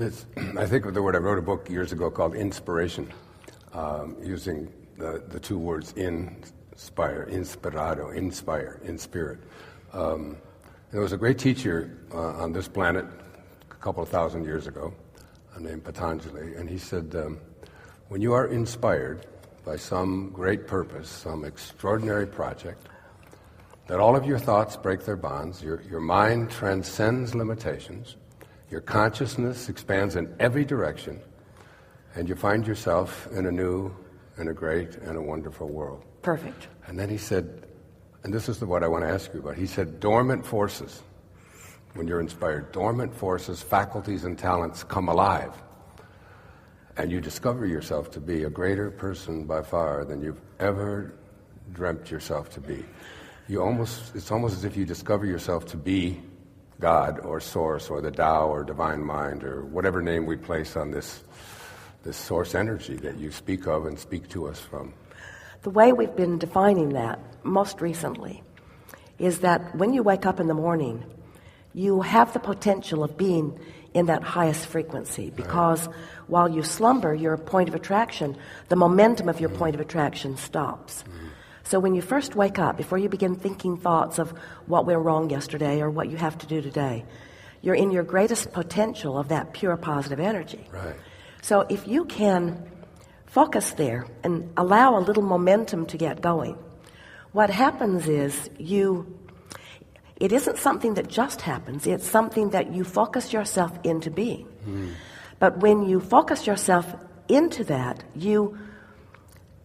I think of the word, I wrote a book years ago called Inspiration, using the two words inspire, inspirado, inspire, in spirit. There was a great teacher on this planet a couple of thousand years ago named Patanjali, and he said, when you are inspired by some great purpose, some extraordinary project, that all of your thoughts break their bonds, your mind transcends limitations, your consciousness expands in every direction, and you find yourself in a new and a great and a wonderful world. Perfect. And then he said, and this is what I want to ask you about, he said, dormant forces, when you're inspired, dormant forces, faculties and talents come alive, and you discover yourself to be a greater person by far than you've ever dreamt yourself to be. It's almost as if you discover yourself to be God or Source or the Tao or Divine Mind or whatever name we place on this source energy that you speak of and speak to us from. The way we've been defining that most recently is that when you wake up in the morning, you have the potential of being in that highest frequency, because while you slumber, your point of attraction, the momentum of your point of attraction stops. So when you first wake up, before you begin thinking thoughts of what went wrong yesterday or what you have to do today, you're in your greatest potential of that pure positive energy. Right. So if you can focus there and allow a little momentum to get going, what happens is it isn't something that just happens, it's something that you focus yourself into being. But when you focus yourself into that, you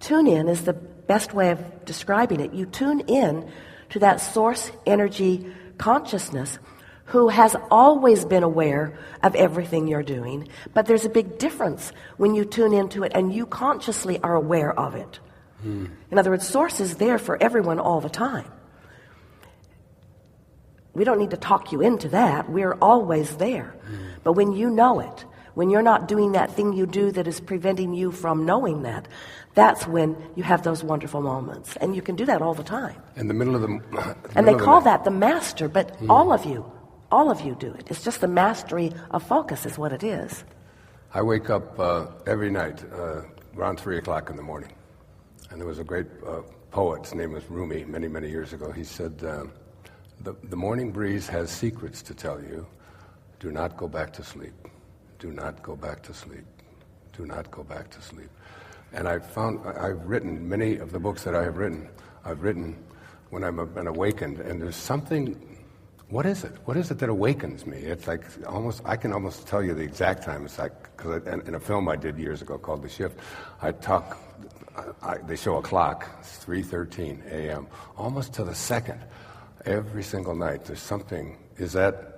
tune in, is the best way of describing it. You tune in to that source energy consciousness who has always been aware of everything you're doing, but there's a big difference when you tune into it and you consciously are aware of it. In other words, source is there for everyone all the time. We don't need to talk you into that. We're always there. But when you know it, when you're not doing that thing you do that is preventing you from knowing that, that's when you have those wonderful moments. And you can do that all the time. In the middle of and they call that the master, but all of you do it. It's just the mastery of focus is what it is. I wake up every night around 3 o'clock in the morning. And there was a great poet, his name was Rumi, many, many years ago. He said, the morning breeze has secrets to tell you. Do not go back to sleep. Do not go back to sleep. Do not go back to sleep. And I've written many of the books that I've written when I'm awakened, and there's something, what is it? What is it that awakens me? It's like I can almost tell you the exact time. It's like, because in a film I did years ago called The Shift, they show a clock, it's 3:13 a.m., almost to the second. Every single night there's something, is that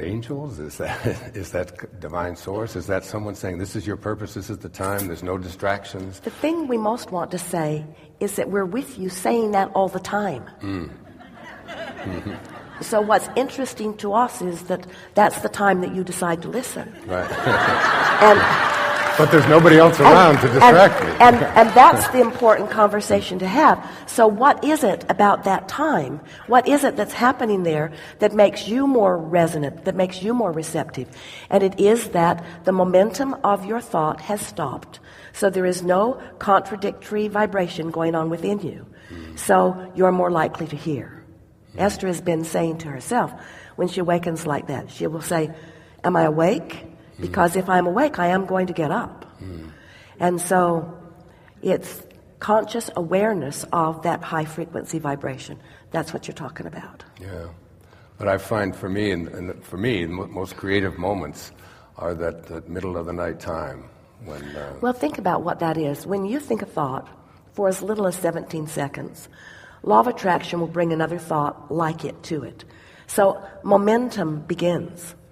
angels? Is that divine source? Is that someone saying, this is your purpose, this is the time, there's no distractions? The thing we most want to say is that we're with you saying that all the time. So what's interesting to us is that that's the time that you decide to listen. Right. But there's nobody else around to distract me. And that's the important conversation to have. So what is it about that time? What is it that's happening there that makes you more resonant, that makes you more receptive? And it is that the momentum of your thought has stopped. So there is no contradictory vibration going on within you. So you're more likely to hear. Esther has been saying to herself, when she awakens like that, she will say, am I awake? Because if I'm awake, I am going to get up. And so it's conscious awareness of that high frequency vibration. That's what you're talking about. Yeah. But I find for me, the most creative moments are that middle of the night time. Well, think about what that is. When you think a thought for as little as 17 seconds, law of attraction will bring another thought like it to it. So momentum begins.